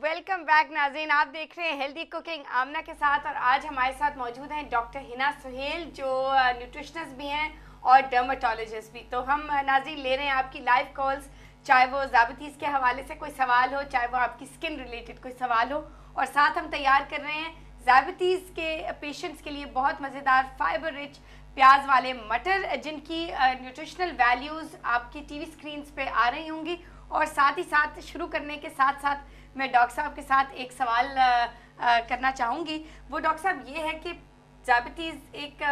Welcome back नाज़रीन, आप देख रहे हैं हेल्दी कुकिंग आमना के साथ। और आज हमारे साथ मौजूद हैं डॉक्टर हिना सुहेल, जो न्यूट्रिशनिस्ट भी हैं और डर्मेटोलॉजिस्ट भी। तो हम नाज़रीन ले रहे हैं आपकी लाइव कॉल्स, चाहे वो डायबिटीज़ के हवाले से कोई सवाल हो, चाहे वो आपकी स्किन रिलेटेड कोई सवाल हो। और साथ हम तैयार कर रहे हैं डायबिटीज़ के पेशेंट्स के लिए बहुत मज़ेदार फाइबर रिच प्याज वाले मटर, जिनकी न्यूट्रिशनल वैल्यूज़ आपकी टीवी स्क्रीन्स पे आ रही होंगी। और साथ ही साथ शुरू करने के साथ साथ मैं डॉक्टर साहब के साथ एक सवाल करना चाहूँगी। वो डॉक्टर साहब ये है कि डायबिटीज़ एक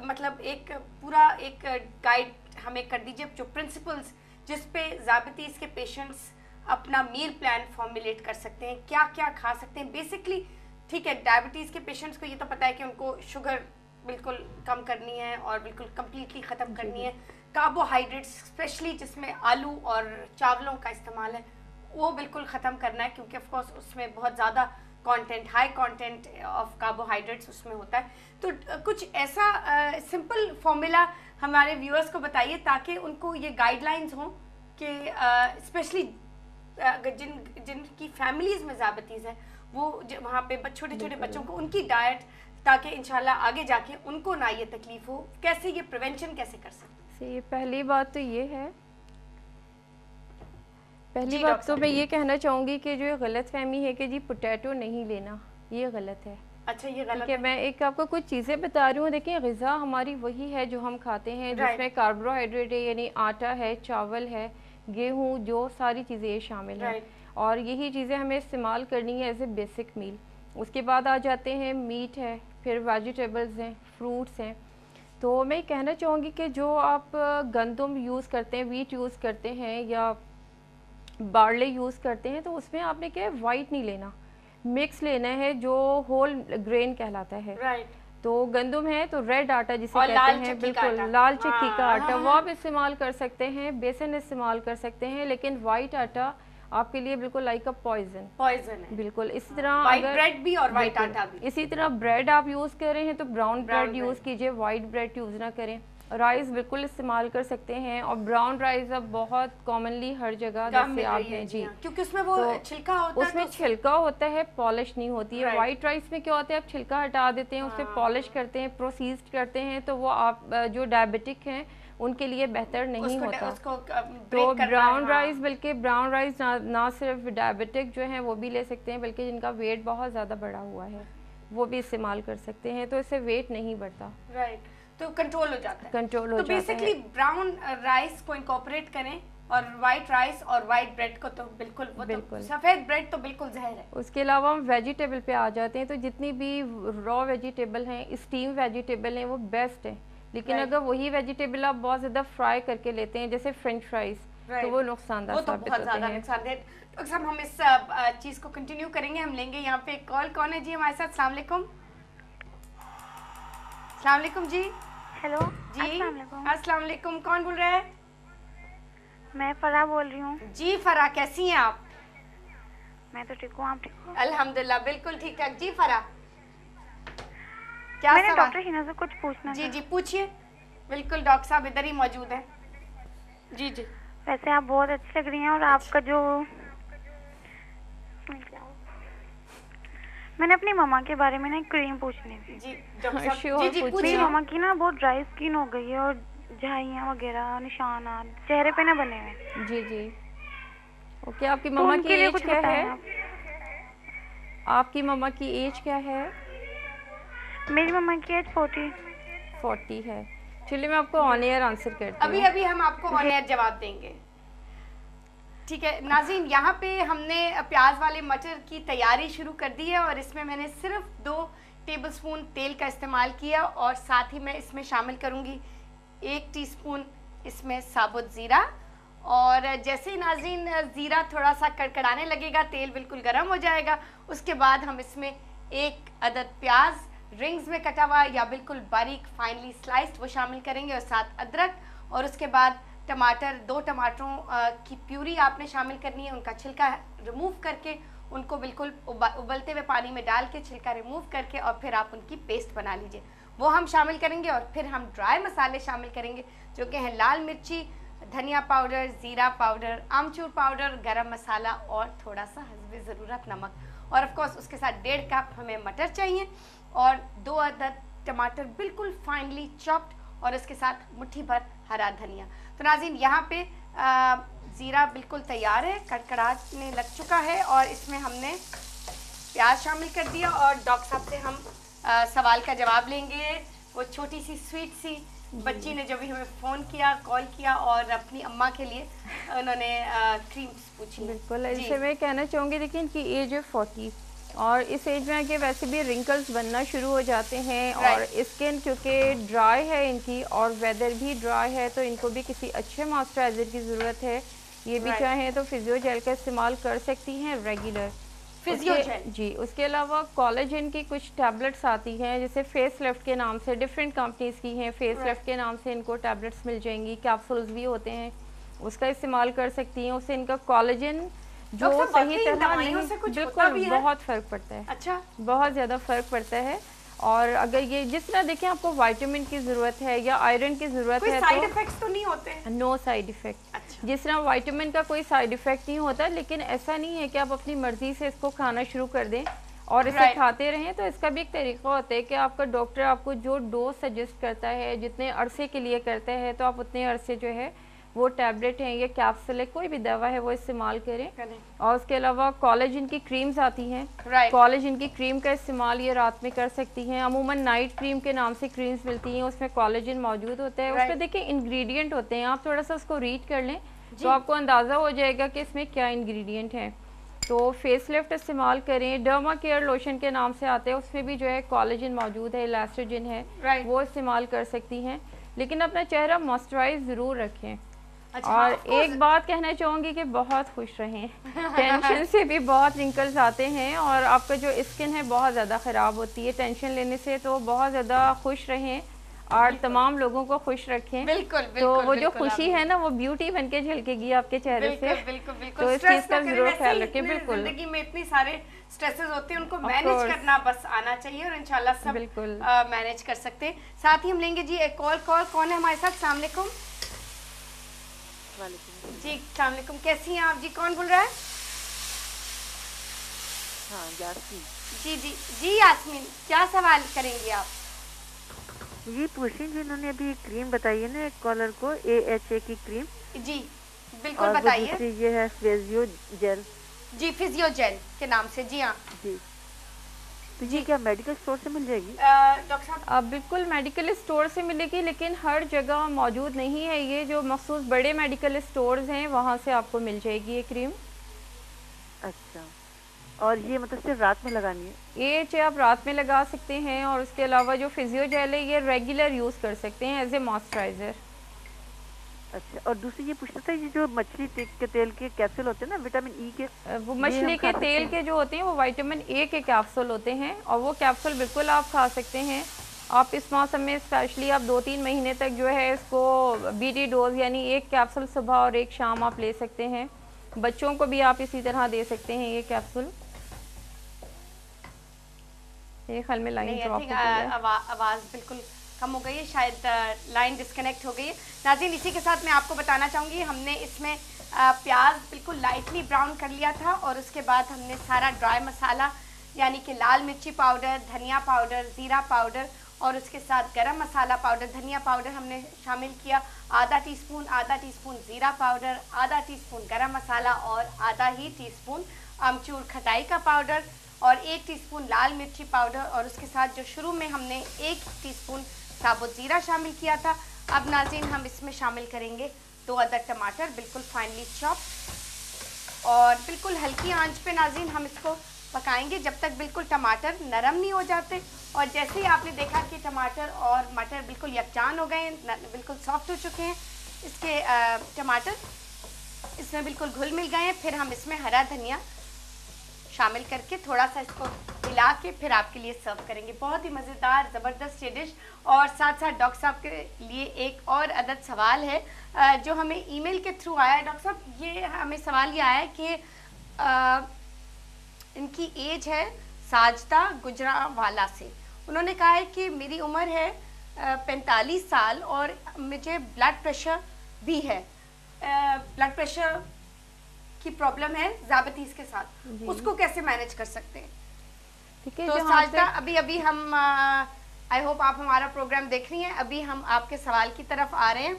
मतलब एक पूरा एक गाइड हमें कर दीजिए, जो प्रिंसिपल्स जिस पे डायबिटीज़ के पेशेंट्स अपना मील प्लान फॉर्मुलेट कर सकते हैं, क्या क्या खा सकते हैं बेसिकली। ठीक है, डायबिटीज़ के पेशेंट्स को ये तो पता है कि उनको शुगर बिल्कुल कम करनी है और बिल्कुल कम्प्लीटली ख़त्म करनी है। कार्बोहाइड्रेट्स स्पेशली जिसमें आलू और चावलों का इस्तेमाल है वो बिल्कुल ख़त्म करना है, क्योंकि ऑफ कोर्स उसमें बहुत ज़्यादा content, high content of carbohydrates उसमें होता है। तो कुछ ऐसा सिंपल फॉर्मूला हमारे व्यूअर्स को बताइए ताकि उनको ये गाइडलाइंस हों कि स्पेशली जिनकी फैमिलीज़ में डायबिटीज़ है वो वहाँ पे छोटे छोटे बच्चों को उनकी डाइट, ताकि इंशाल्लाह आगे जाके उनको ना ये तकलीफ हो। कैसे ये प्रिवेंशन कैसे कर सकते हैं? पहली बात तो ये है, पहली बात तो मैं ये कहना चाहूँगी कि जो गलत फहमी है कि जी पोटैटो नहीं लेना, ये गलत है। अच्छा, ये गलत है। मैं एक आपको कुछ चीज़ें बता रही हूँ। देखिए, ग़िज़ा हमारी वही है जो हम खाते हैं, जिसमें कार्बोहाइड्रेट है, यानी आटा है, चावल है, गेहूँ, जो सारी चीज़ें ये शामिल हैं। और यही चीज़ें हमें इस्तेमाल करनी है एज ए बेसिक मील। उसके बाद आ जाते हैं मीट है, फिर वेजिटेबल्स हैं, फ्रूट्स हैं। तो मैं कहना चाहूँगी कि जो आप गंदम यूज़ करते हैं, वीट यूज़ करते हैं या बार्ले यूज़ करते हैं, तो उसमें आपने क्या है, वाइट नहीं लेना, मिक्स लेना है जो होल ग्रेन कहलाता है। तो गंदम है तो रेड आटा जिसे कहते हैं, बिल्कुल लाल चक्की का आटा, वो आप इस्तेमाल कर सकते हैं। बेसन इस्तेमाल कर सकते हैं, लेकिन वाइट आटा आपके लिए बिल्कुल लाइक अ पॉइजन है। बिल्कुल इसी तरह वाइट ब्रेड भी और वाइट आटा भी। इसी तरह ब्रेड आप यूज़ कर रहे हैं तो ब्राउन ब्रेड यूज़ कीजिए, वाइट ब्रेड यूज़ ना करें। राइस बिल्कुल इस्तेमाल कर सकते हैं, और ब्राउन राइस अब बहुत कॉमनली हर जगह जैसे आप हैं जी, क्योंकि उसमें वो छिलका होता है, उसमें छिलका होता है, पॉलिश नहीं होती है। वाइट राइस में क्या होता है, आप छिलका हटा देते हैं, उससे पॉलिश करते हैं, प्रोसेस करते हैं, तो वो आप जो डायबिटिक हैं उनके लिए बेहतर नहीं होता। तो ब्राउन राइस, बल्कि ब्राउन राइस ना सिर्फ डायबिटिक जो हैं वो भी ले सकते हैं, बल्कि जिनका वेट बहुत ज़्यादा बढ़ा हुआ है वो भी इस्तेमाल कर सकते हैं, तो इससे वेट नहीं बढ़ता। तो कंट्रोल हो जाता है, कंट्रोल हो जाता है। तो बेसिकली ब्राउन राइस को इंकॉर्पोरेट करें, और वाइट राइस और वाइट ब्रेड को तो बिल्कुल, तो सफ़ेद ब्रेड तो बिल्कुल जहर है। उसके अलावा हम वेजिटेबल पे आ जाते हैं, तो जितनी भी रॉ वेजिटेबल हैं, स्टीम वेजिटेबल हैं, वो बेस्ट है। लेकिन अगर वही वेजिटेबल आप बहुत ज़्यादा फ्राई करके लेते हैं, जैसे फ्रेंच फ्राइज, तो वो नुकसानदायक साबित होते हैं। तो सब हम इस चीज़ को कंटिन्यू करेंगे। हम लेंगे यहाँ पे कॉल। कौन है जी हमारे साथ? अस्सलाम वालेकुम। अस्सलाम वालेकुम जी। हेलो जी, अस्सलाम वालेकुम। कौन बोल रहा है? मैं फरा बोल रही हूँ। जी फरा, कैसी हैं आप? मैं तो ठीक हूँ, आप ठीक हो? अल्हम्दुलिल्लाह, बिल्कुल ठीक ठाक। जी फरा, क्या मैंने डॉक्टर हिना से कुछ पूछना जी जी पूछिए। बिल्कुल, डॉक्टर साहब इधर ही मौजूद हैं। जी जी। वैसे आप बहुत अच्छी लग रही हैं, और आपका जो मैंने अपनी मम्मा के बारे में ना एक क्रीम पूछनी थी। जी जी पूछिए। मम्मा की ना बहुत ड्राई स्किन हो गई है, और झाइयाँ वगैरह, निशाना चेहरे पे ना बने हुए। जी जी। ओके, आपकी मम्मा की एज क्या है? आपकी मम्मा की एज क्या है? मेरी मम्मा की एज 40 है। चलिए, मैं आपको ऑन एयर आंसर करती हूँ। अभी हम आपको ऑन एयर जवाब देंगे। ठीक है नाज़रीन, यहाँ पे हमने प्याज वाले मटर की तैयारी शुरू कर दी है, और इसमें मैंने सिर्फ 2 टेबलस्पून तेल का इस्तेमाल किया, और साथ ही मैं इसमें शामिल करूँगी 1 टीस्पून इसमें साबुत ज़ीरा। और जैसे ही नाज़रीन ज़ीरा थोड़ा सा कड़कड़ाने लगेगा, तेल बिल्कुल गर्म हो जाएगा, उसके बाद हम इसमें 1 अदद प्याज रिंग्स में कटा हुआ या बिल्कुल बारीक फाइनली स्लाइस्ड वो शामिल करेंगे, और साथ अदरक, और उसके बाद टमाटर, 2 टमाटरों की प्यूरी आपने शामिल करनी है। उनका छिलका रिमूव करके उनको बिल्कुल उबलते हुए पानी में डाल के छिलका रिमूव करके, और फिर आप उनकी पेस्ट बना लीजिए, वो हम शामिल करेंगे। और फिर हम ड्राई मसाले शामिल करेंगे, जो कि हैं लाल मिर्ची, धनिया पाउडर, जीरा पाउडर, आमचूर पाउडर, गरम मसाला और थोड़ा सा हस्बे ज़रूरत नमक और ऑफ कोर्स उसके साथ 1.5 कप हमें मटर चाहिए और 2 अदद टमाटर बिल्कुल फाइनली चॉप्ड और इसके साथ मुट्ठी भर हरा धनिया। तो नाज़रीन यहाँ पे ज़ीरा बिल्कुल तैयार है, कड़कड़ाने लग चुका है और इसमें हमने प्याज शामिल कर दिया और डॉक्टर साहब से हम सवाल का जवाब लेंगे। वो छोटी सी स्वीट सी बच्ची ने जो भी हमें फ़ोन किया, कॉल किया और अपनी अम्मा के लिए उन्होंने क्रीम्स पूछी। बिल्कुल, इससे मैं कहना चाहूँगी देखिए इनकी एज है 40 और इस एज में आके वैसे भी रिंकल्स बनना शुरू हो जाते हैं और स्किन क्योंकि ड्राई है इनकी और वेदर भी ड्राई है तो इनको भी किसी अच्छे मॉइस्चराइज़र की ज़रूरत है। ये भी चाहें तो फिजियो जेल का इस्तेमाल कर सकती हैं रेगुलर फिजियो जेल। जी, उसके अलावा कोलेजन की कुछ टैबलेट्स आती हैं जैसे फेस लिफ्ट के नाम से, डिफरेंट कंपनीज की हैं। फेस लिफ्ट के नाम से इनको टैबलेट्स मिल जाएंगी, कैप्सूल्स भी होते हैं, उसका इस्तेमाल कर सकती हैं। उससे इनका कोलेजन जो सही तरह नहीं, बिल्कुल बहुत फ़र्क पड़ता है। अच्छा, बहुत ज़्यादा फ़र्क पड़ता है। और अगर ये जिस तरह देखें आपको विटामिन की ज़रूरत है या आयरन की ज़रूरत है, साइड इफेक्ट्स तो नहीं होते? No side effect. अच्छा। जिस तरह विटामिन का कोई साइड इफ़ेक्ट नहीं होता, लेकिन ऐसा नहीं है कि आप अपनी मर्ज़ी से इसको खाना शुरू कर दें और इसे खाते रहें। तो इसका भी एक तरीका होता है कि आपका डॉक्टर आपको जो डोज सजेस्ट करता है, जितने अरसे के लिए करता है, तो आप उतने अरसे जो है वो टैबलेट है या कैप्सूल है, कोई भी दवा है वो इस्तेमाल करें। और उसके अलावा कोलेजन की क्रीम्स आती हैं, कोलेजन की क्रीम का इस्तेमाल ये रात में कर सकती हैं। अमूमन नाइट क्रीम के नाम से क्रीम्स मिलती हैं, उसमें कोलेजन मौजूद होता है। उसमें देखिए इंग्रेडिएंट होते हैं, आप थोड़ा सा उसको रीड कर लें तो आपको अंदाज़ा हो जाएगा कि इसमें क्या इंग्रेडिएंट हैं। तो फेस लिफ्ट इस्तेमाल करें, डर्मा केयर लोशन के नाम से आते हैं, उसमें भी जो है कोलेजन मौजूद है, इलास्ट्रोजन है, वो इस्तेमाल कर सकती हैं। लेकिन अपना चेहरा मॉइस्चराइज ज़रूर रखें। अच्छा, और एक बात कहना चाहूँगी कि बहुत खुश रहें। टेंशन से भी बहुत रिंकल्स आते हैं और आपका जो स्किन है बहुत ज़्यादा ख़राब होती है टेंशन लेने से। तो बहुत ज़्यादा खुश रहें और तमाम लोगों को खुश रखें। बिल्कुल, तो वो जो खुशी है ना वो ब्यूटी बन के झलकेगी आपके चेहरे से। तो इस चीज़ का जरूर ख्याल रखें। बिल्कुल, जिंदगी में इतने सारे स्ट्रेसेस होते हैं, उनको मैनेज करना बस आना चाहिए और इंशाल्लाह सब बिल्कुल मैनेज कर सकते हैं। साथ ही हम लेंगे जी एक कॉल कौन है हमारे साथ? अस्सलाम वालेकुम। जी अस्सलाम वालेकुम, कैसी हैं आप जी? कौन बोल रहा है? हाँ, यास्मीन। जी यास्मीन, क्या सवाल करेंगे आप? ये पूछें जिन्होंने अभी क्रीम बताई है ना एक कॉलर को, AHA की क्रीम। जी बिल्कुल बताइए। ये है फिजियो जेल। जी, फिजियो जेल के नाम से। जी हाँ जी, तो ये क्या मेडिकल स्टोर से मिल जाएगी? डॉक्टर साहब बिल्कुल मेडिकल स्टोर से मिलेगी, लेकिन हर जगह मौजूद नहीं है। ये जो मखसूस बड़े मेडिकल स्टोर्स हैं वहाँ से आपको मिल जाएगी ये क्रीम। अच्छा, और ये मतलब सिर्फ रात में लगानी है? AHA आप रात में लगा सकते हैं और उसके अलावा जो फिजियो जेल है ये रेगुलर यूज़ कर सकते हैं एज ए मॉइस्चराइज़र। अच्छा, और दूसरी ये पूछना था, ये जो मछली के तेल के कैप्सूल होते हैं ना विटामिन E के, वो मछली के तेल के जो होते हैं वो विटामिन A के कैप्सूल होते हैं और वो कैप्सूल बिल्कुल आप खा सकते हैं। आप इस मौसम में स्पेशली आप 2-3 महीने तक जो है इसको BT डोज यानी एक कैप्सूल सुबह और एक शाम आप ले सकते हैं। बच्चों को भी आप इसी तरह दे सकते हैं ये कैप्सूल। ये ख्याल में लाइन ड्रॉप हो गई है, आवाज़ बिल्कुल कम हो गई है, शायद लाइन डिस्कनेक्ट हो गई है। नाज़रीन, इसी के साथ मैं आपको बताना चाहूँगी हमने इसमें प्याज बिल्कुल लाइटली ब्राउन कर लिया था और उसके बाद हमने सारा ड्राई मसाला यानी कि लाल मिर्ची पाउडर, धनिया पाउडर, ज़ीरा पाउडर और उसके साथ गरम मसाला पाउडर, धनिया पाउडर हमने शामिल किया, आधा टीस्पून ज़ीरा पाउडर, आधा टीस्पून गरम मसाला और आधा ही टीस्पून आमचूर खटाई का पाउडर और 1 टीस्पून लाल मिर्ची पाउडर और उसके साथ जो शुरू में हमने 1 टीस्पून साबुत ज़ीरा शामिल किया था। अब नाज़रीन हम इसमें शामिल करेंगे 2 अदद टमाटर बिल्कुल फाइनली चॉप और बिल्कुल हल्की आंच पे नाज़रीन हम इसको पकाएंगे जब तक बिल्कुल टमाटर नरम नहीं हो जाते। और जैसे ही आपने देखा कि टमाटर और मटर बिल्कुल यकजान हो गए हैं, बिल्कुल सॉफ्ट हो चुके हैं इसके टमाटर, इसमें बिल्कुल घुल मिल गए हैं, फिर हम इसमें हरा धनिया शामिल करके थोड़ा सा इसको हिला के फिर आपके लिए सर्व करेंगे। बहुत ही मज़ेदार ज़बरदस्त ये डिश। और साथ साथ डॉक्टर साहब के लिए एक और अदद सवाल है जो हमें ईमेल के थ्रू आया है। डॉक्टर साहब, ये हमें सवाल ये आया है कि इनकी एज है साजदा गुजरावाला से। उन्होंने कहा है कि मेरी उम्र है 45 साल और मुझे ब्लड प्रेशर भी है, ब्लड प्रेशर की प्रॉब्लम है ज़ाबतीज़ के साथ, उसको कैसे मैनेज कर सकते हैं? ठीक है, तो साजदा अभी हम आई होप आप हमारा प्रोग्राम देख रही हैं, अभी हम आपके सवाल की तरफ आ रहे हैं।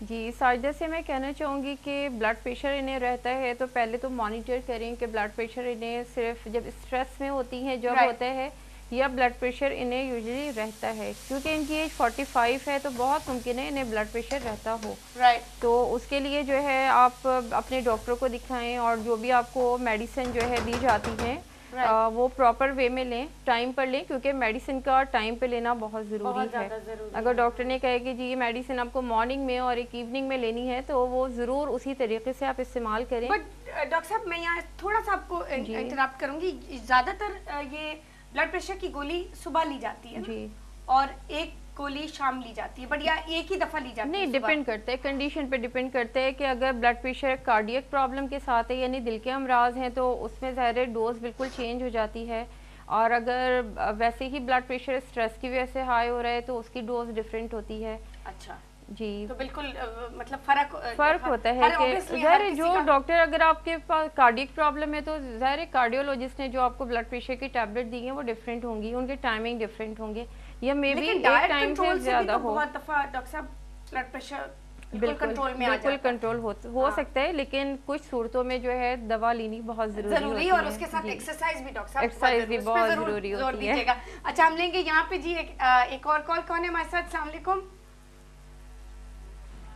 जी साजदा से मैं कहना चाहूँगी कि ब्लड प्रेशर इन्हें रहता है तो पहले तो मॉनिटर करें कि ब्लड प्रेशर इन्हें सिर्फ जब स्ट्रेस में होती हैं जब होता है, या ब्लड प्रेशर इन्हें यूजुअली रहता है, क्योंकि इनकी एज 45 है तो बहुत मुमकिन है इन्हें ब्लड प्रेशर रहता हो। तो उसके लिए जो है आप अपने डॉक्टर को दिखाएं और जो भी आपको मेडिसिन जो है दी जाती हैं वो प्रॉपर वे में लें, टाइम पर लें, क्योंकि मेडिसिन का टाइम पे लेना बहुत ज़रूरी है। अगर डॉक्टर ने कहे कि जी ये मेडिसिन आपको मॉर्निंग में और एक इवनिंग में लेनी है तो वो ज़रूर उसी तरीके से आप इस्तेमाल करें। बट डॉक्टर साहब मैं यहाँ थोड़ा सा आपको इंटरप्ट करूँगी, ज़्यादातर ये ब्लड प्रेशर की गोली सुबह ली जाती है जी, और एक गोली शाम ली जाती है, बट या एक ही दफा ली जाती है? नहीं, डिपेंड करता है, कंडीशन पे डिपेंड करता है कि अगर ब्लड प्रेशर कार्डियक प्रॉब्लम के साथ है यानी दिल के अमराज हैं तो उसमें ज़ाहिर डोज बिल्कुल चेंज हो जाती है, और अगर वैसे ही ब्लड प्रेशर स्ट्रेस की वजह से हाई हो रहा है तो उसकी डोज डिफरेंट होती है। अच्छा जी, तो बिल्कुल मतलब फर्क होता है कि ज़ाहिर जो डॉक्टर अगर आपके पास कार्डियक प्रॉब्लम है तो ज़ाहिर कार्डियोलॉजिस्ट ने जो आपको ब्लड प्रेशर की टैबलेट दी है वो डिफरेंट होंगी, उनके टाइमिंग डिफरेंट होंगे, या मे बी एक टाइम से ज़्यादा हो। बहुत दफा डॉक्टर साहब ब्लड प्रेशर बिल्कुल कंट्रोल हो सकता है, लेकिन कुछ सूरतों में जो है दवा लेनी बहुत जरूरी है, और उसके साथ एक्सरसाइज भी डॉक्टर साहब, एक्सरसाइज भी बहुत जरूरी होती है। अच्छा हम लेंगे यहाँ पे जी एक और कॉल। कौन है हमारे साथ? अस्सलाम वालेकुम।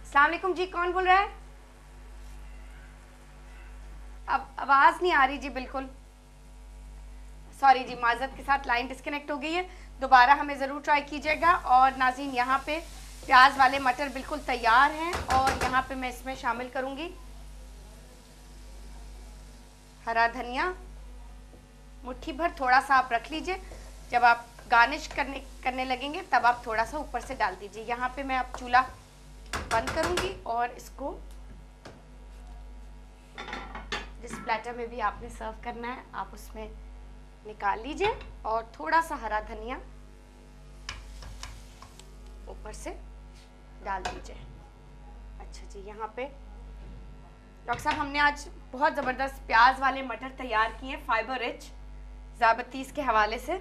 अस्सलाम वालेकुम जी, कौन बोल रहा है? अब आवाज नहीं आ रही जी, बिल्कुल सॉरी जी, माजरत के साथ लाइन डिस्कनेक्ट हो गई है, दोबारा हमें ज़रूर ट्राई कीजिएगा। और नाज़रीन यहाँ पे प्याज वाले मटर बिल्कुल तैयार हैं और यहाँ पे मैं इसमें शामिल करूँगी हरा धनिया, मुट्ठी भर, थोड़ा सा आप रख लीजिए, जब आप गार्निश करने लगेंगे तब आप थोड़ा सा ऊपर से डाल दीजिए। यहाँ पे मैं अब चूल्हा बंद करूँगी और इसको जिस प्लेटर में भी आपने सर्व करना है आप उसमें निकाल लीजिए और थोड़ा सा हरा धनिया ऊपर से डाल दीजिए। अच्छा जी, यहाँ पे डॉक्टर साहब हमने आज बहुत ज़बरदस्त प्याज वाले मटर तैयार किए, फाइबर रिच, ज़ाबतीज़ के हवाले से।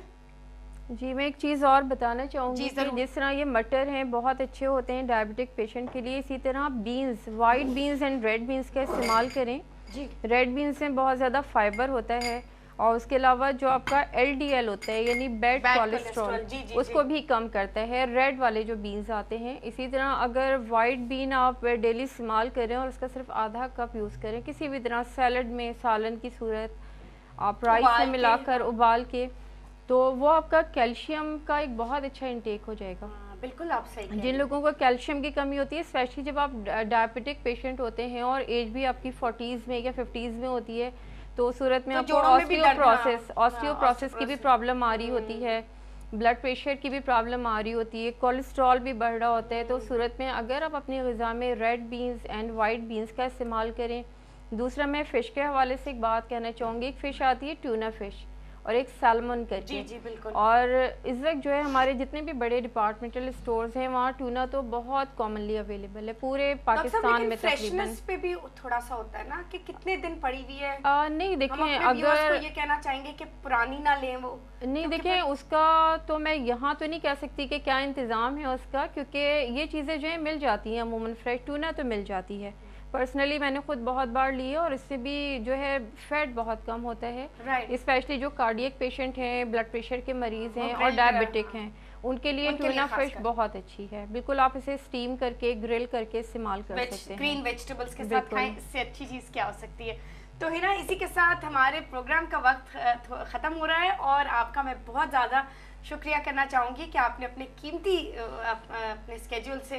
जी मैं एक चीज़ और बताना चाहूँगी कि जिस तरह ये मटर हैं बहुत अच्छे होते हैं डायबिटिक पेशेंट के लिए, इसी तरह beans, white beans and red beans का इस्तेमाल करें जी। रेड बीन्स में बहुत ज़्यादा फाइबर होता है और उसके अलावा जो आपका LDL होता है यानी बैड कोलेस्ट्रॉल, उसको भी कम करता है रेड वाले जो बीन्स आते हैं। इसी तरह अगर वाइट बीन आप डेली इस्तेमाल करें और उसका सिर्फ आधा कप यूज़ करें किसी भी तरह सैलड में, सालन की सूरत, आप राइस में मिलाकर उबाल के, तो वो आपका कैल्शियम का एक बहुत अच्छा इंटेक हो जाएगा। बिल्कुल आप सही कह। जिन लोगों को कैल्शियम की कमी होती है, स्पेशली जब आप डायबिटिक पेशेंट होते हैं और एज भी आपकी 40s में या 50s में होती है, तो सूरत में आपको ऑस्टियोप्रोसिस की भी प्रॉब्लम आ रही होती है, ब्लड प्रेशर की भी प्रॉब्लम आ रही होती है, कोलेस्ट्रॉल भी बढ़ रहा होता है। तो सूरत में अगर आप अपनी ग़िज़ा में red beans and white beans का इस्तेमाल करें। दूसरा मैं फ़िश के हवाले से एक बात कहना चाहूँगी, एक फ़िश आती है ट्यूना फ़िश और एक सैल्मन करके, जी बिल्कुल। और इस वक्त जो है हमारे जितने भी बड़े डिपार्टमेंटल स्टोर्स हैं वहाँ ट्यूना तो बहुत कॉमनली अवेलेबल है पूरे पाकिस्तान में। तकरीबन पे भी थोड़ा सा होता है ना कि कितने दिन पड़ी हुई है। नहीं देखें, अगर ये कहना चाहेंगे कि पुरानी ना लें वो, नहीं देखें उसका तो मैं यहाँ तो नहीं कह सकती कि क्या इंतज़ाम है उसका, क्योंकि ये चीज़ें जो है मिल जाती हैं अमूमन, फ्रेश ट्यूना तो मिल जाती है। पर्सनली मैंने खुद बहुत बार ली है और इससे भी जो है फैट बहुत कम होता है, स्पेशली जो कार्डियक पेशेंट हैं, ब्लड प्रेशर के मरीज़ हैं और डायबिटिक हैं, उनके लिए ट्यूना फिश बहुत अच्छी है। बिल्कुल आप इसे स्टीम करके, ग्रिल करके इस्तेमाल कर सकते हैं। ग्रीन वेजिटेबल्स के साथ खाएं, इससे अच्छी चीज़ क्या हो सकती है। तो हिना, इसी के साथ हमारे प्रोग्राम का वक्त ख़त्म हो रहा है और आपका मैं बहुत ज़्यादा शुक्रिया करना चाहूँगी कि आपने अपने कीमती अपने स्केड्यूल से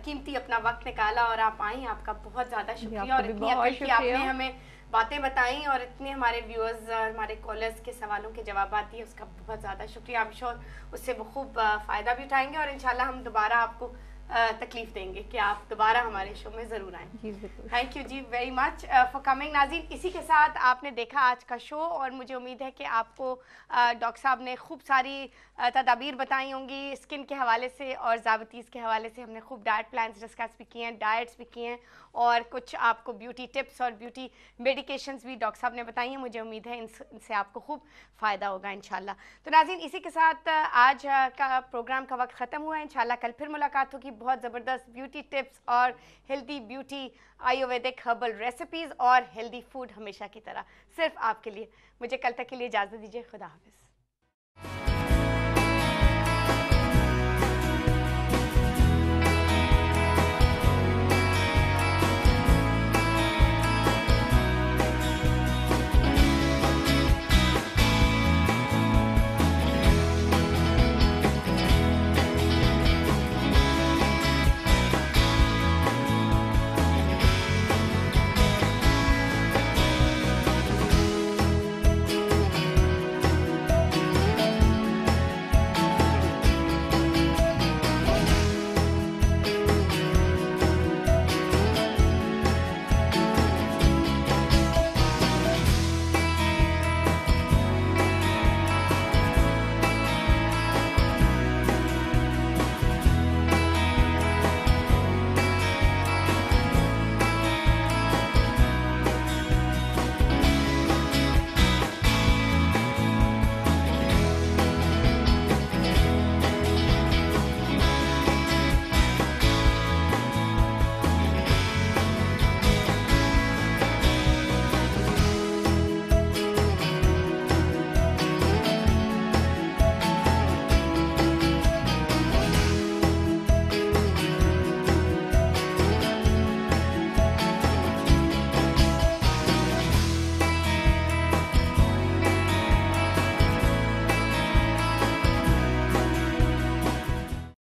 कीमती अपना वक्त निकाला और आप आई। आपका बहुत ज़्यादा शुक्रिया और इतनी अच्छी आपने हमें बातें बताई और इतने हमारे व्यूअर्स, हमारे कॉलर्स के सवालों के जवाब दिए, उसका बहुत ज़्यादा शुक्रिया। आई एम श्योर उससे वो खूब फ़ायदा भी उठाएंगे और इंशाल्लाह हम दोबारा आपको तकलीफ देंगे कि आप दोबारा हमारे शो में ज़रूर आएँ। Thank you ji very much for coming. नाज़रीन, इसी के साथ आपने देखा आज का शो और मुझे उम्मीद है कि आपको डॉक्टर साहब ने खूब सारी तदाबीर बताई होंगी स्किन के हवाले से और ज़ाबतीज़ के हवाले से। हमने खूब डाइट प्लान्स डिस्कस भी किए हैं, डाइट्स भी किए हैं और कुछ आपको ब्यूटी टिप्स और ब्यूटी मेडिकेशंस भी डॉक्टर साहब ने बताई हैं। मुझे उम्मीद है इनसे आपको खूब फ़ायदा होगा इंशाल्लाह। तो नाज़रीन, इसी के साथ आज का प्रोग्राम का वक्त ख़त्म हुआ है। इंशाल्लाह कल फिर मुलाकात होगी बहुत ज़बरदस्त ब्यूटी टिप्स और healthy beauty Ayurvedic herbal recipes और हेल्दी फूड हमेशा की तरह सिर्फ आपके लिए। मुझे कल तक के लिए इजाज़त दीजिए। खुदा हाफिज़।